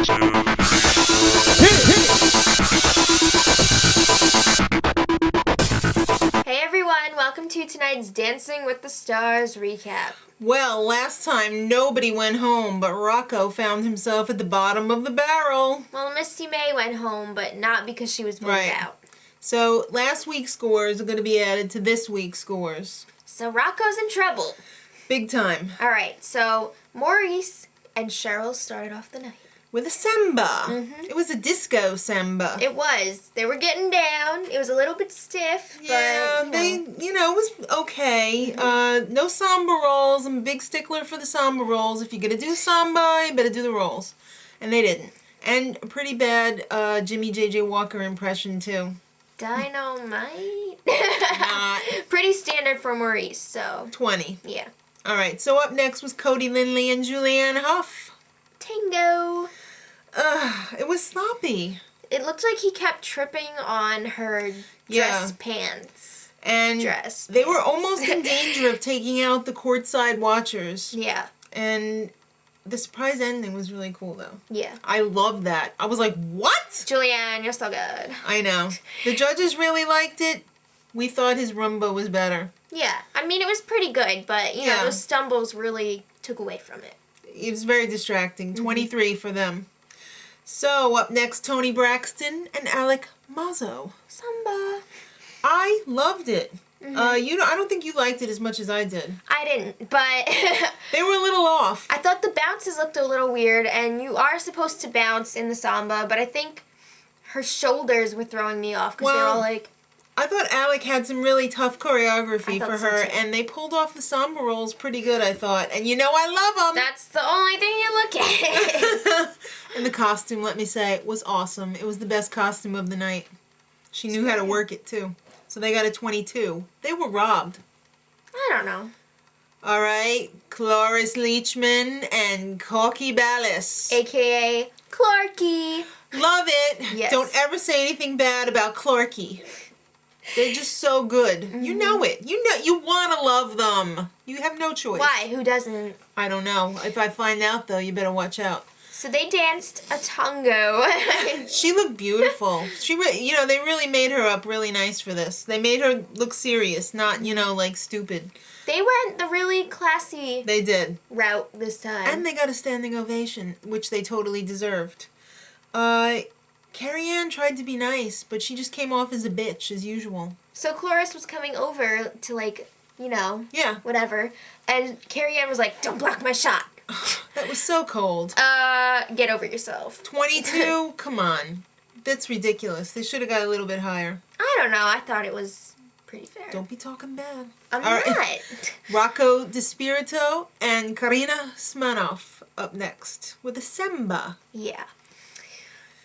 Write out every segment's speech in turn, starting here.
Hey everyone, welcome to tonight's Dancing with the Stars recap. Well, last time nobody went home, but Rocco found himself at the bottom of the barrel. Well, Misty May went home, but not because she was voted out. So last week's scores are going to be added to this week's scores. So Rocco's in trouble. Big time. Alright, so Maurice and Cheryl started off the night. With a samba. It was a disco samba. It was. They were getting down. It was a little bit stiff, Yeah, but, it was okay. No samba rolls. I'm a big stickler for the samba rolls. If you're going to do samba, you better do the rolls. And they didn't. And a pretty bad Jimmy J.J. Walker impression, too. Dynamite? Not. Pretty standard for Maurice, so. 20. Yeah. Alright, so up next was Cody Lindley and Juliane Tango. It was sloppy. It looked like he kept tripping on her dress pants. And they were almost in danger of taking out the courtside watchers. Yeah. And the surprise ending was really cool, though. Yeah. I love that. I was like, what? Juliane, you're so good. I know. The judges really liked it. We thought his rumba was better. Yeah. I mean, it was pretty good, but, you know, those stumbles really took away from it. It was very distracting. 23 for them. So, up next, Toni Braxton and Alec Mazo-Samba. I loved it. I don't think you liked it as much as I did. I didn't, but they were a little off. I thought the bounces looked a little weird, and you are supposed to bounce in the samba, but I think her shoulders were throwing me off because they were all like... I thought Alec had some really tough choreography for her, so and they pulled off the samba rolls pretty good, I thought. And you know I love them. That's the only thing you look at. And the costume, let me say, was awesome. It was the best costume of the night. She knew how to work it, too. So they got a 22. They were robbed. I don't know. All right, Cloris Leachman and Corky Ballas. A.K.A. Clarky. Love it. Yes. Don't ever say anything bad about Clarky. They're just so good. You know it. You want to love them. You have no choice. Why? Who doesn't? I don't know. If I find out, though, you better watch out. So they danced a tango. She looked beautiful. They really made her up really nice for this. They made her look serious, not, like stupid. They went the really classy route this time. And they got a standing ovation, which they totally deserved. Carrie Ann tried to be nice, but she just came off as a bitch, as usual. So Cloris was coming over to, yeah, whatever. And Carrie Ann was like, don't block my shot. That was so cold. Get over yourself. 22? Come on. That's ridiculous. They should have got a little bit higher. I don't know. I thought it was pretty fair. Don't be talking bad. I'm not. Rocco DiSpirito and Karina Smirnoff up next with a samba. Yeah.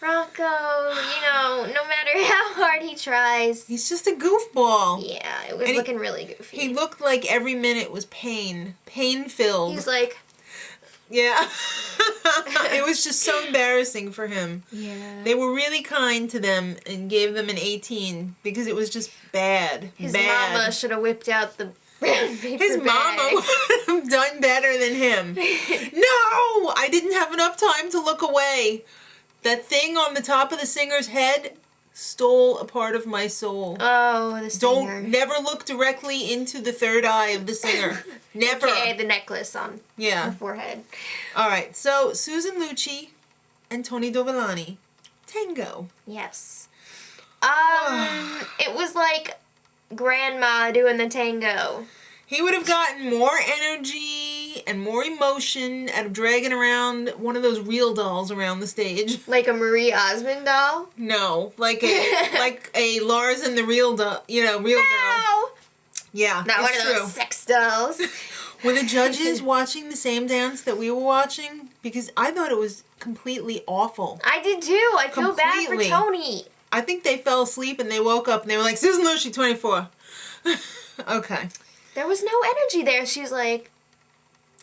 Rocco, no matter how hard he tries. He's just a goofball. Yeah, it was looking really goofy. He looked like every minute was pain-filled. He's like... Yeah. It was just so embarrassing for him. Yeah. They were really kind to them and gave them an 18 because it was just bad. His mama should have whipped out the His mama would have done better than him. No! I didn't have enough time to look away. That thing on the top of the singer's head stole a part of my soul. Oh, the singer. Never look directly into the third eye of the singer. Never. AKA the necklace on the forehead. All right, so Susan Lucci and Toni Dovolani-Tango. Yes. It was like grandma doing the tango. He would have gotten more energy and more emotion out of dragging around one of those real dolls around the stage. Like a Marie Osmond doll? No, like a Lars and the real doll, real girl. Yeah, not one of those sex dolls. Were the judges watching the same dance that we were watching? Because I thought it was completely awful. I did too. I feel bad for Toni. I think they fell asleep and they woke up and they were like, Susan Lucci, 24. Okay. There was no energy there. She's like...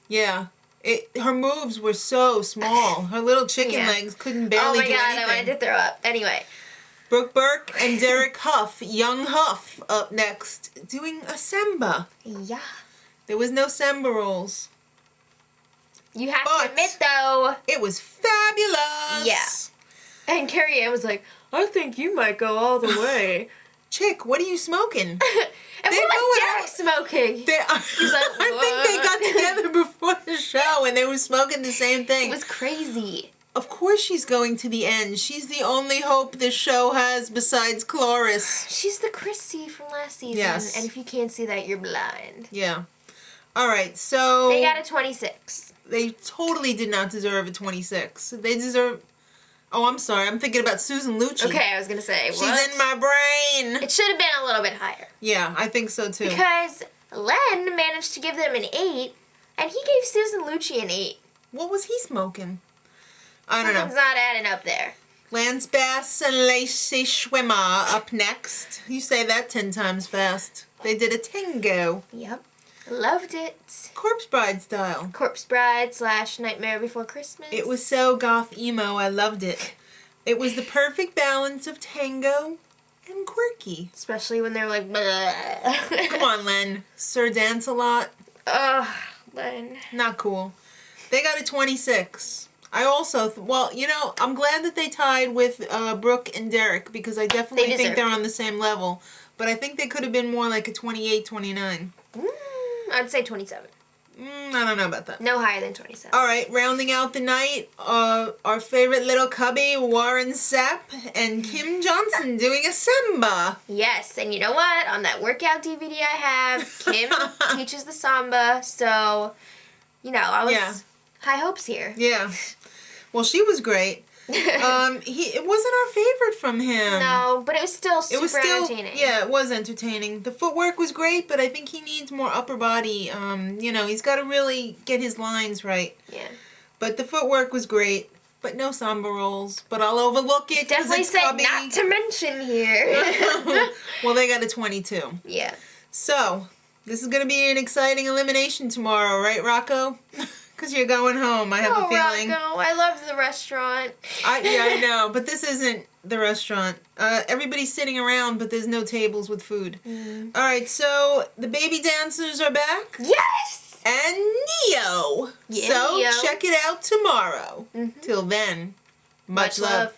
Yeah. Her moves were so small. Her little chicken legs couldn't barely do anything. Oh my god, I wanted to throw up. Anyway. Brooke Burke and Derek Hough, young Hough, up next, doing a samba. Yeah. There was no samba rolls. You have But to admit, though. it was fabulous. Yeah. And Carrie Ann was like, I think you might go all the way. Chick, what are you smoking? And what was Derek smoking? He's like, I think they got together before the show and they were smoking the same thing. It was crazy. Of course she's going to the end. She's the only hope this show has besides Cloris. She's the Chrissy from last season. Yes. And if you can't see that, you're blind. Yeah. All right, so... They got a 26. They totally did not deserve a 26. They deserve... Oh, I'm sorry. I'm thinking about Susan Lucci. Okay, I was going to say, She's in my brain. It should have been a little bit higher. Yeah, I think so, too. Because Len managed to give them an 8, and he gave Susan Lucci an 8. What was he smoking? I don't know. Something's not adding up there. Lance Bass and Lacey Schwimmer up next. You say that 10 times fast. They did a tango. Yep. Loved it. Corpse Bride style. Corpse Bride / Nightmare Before Christmas. It was so goth emo. I loved it. It was the perfect balance of tango and quirky. Especially when they're like, bleh. Come on, Len. Sir Dance a lot. Ugh, Len. Not cool. They got a 26. I also, well, you know, I'm glad that they tied with Brooke and Derek because I definitely think they're on the same level. But I think they could have been more like a 28, 29. I'd say 27. I don't know about that. No higher than 27. All right, rounding out the night, our favorite little cubby, Warren Sapp and Kym Johnson doing a samba. Yes, and you know what? On that workout DVD I have, Kym teaches the samba, so, you know, I was high hopes here. Yeah. Well, she was great. It wasn't our favorite from him. No, but it was still super entertaining. Yeah, it was entertaining. The footwork was great, but I think he needs more upper body. You know, he's got to really get his lines right. Yeah. But the footwork was great, but no samba rolls. But I'll overlook it. Definitely said cubby. Not to mention here. Well, they got a 22. Yeah. So, this is going to be an exciting elimination tomorrow, right, Rocco? Because you're going home, I have a feeling. Rocco, I love the restaurant. I know, but this isn't the restaurant. Everybody's sitting around, but there's no tables with food. All right, so the baby dancers are back. Yes! And Neyo. Yeah, so Neyo. Check it out tomorrow. Till then, much love.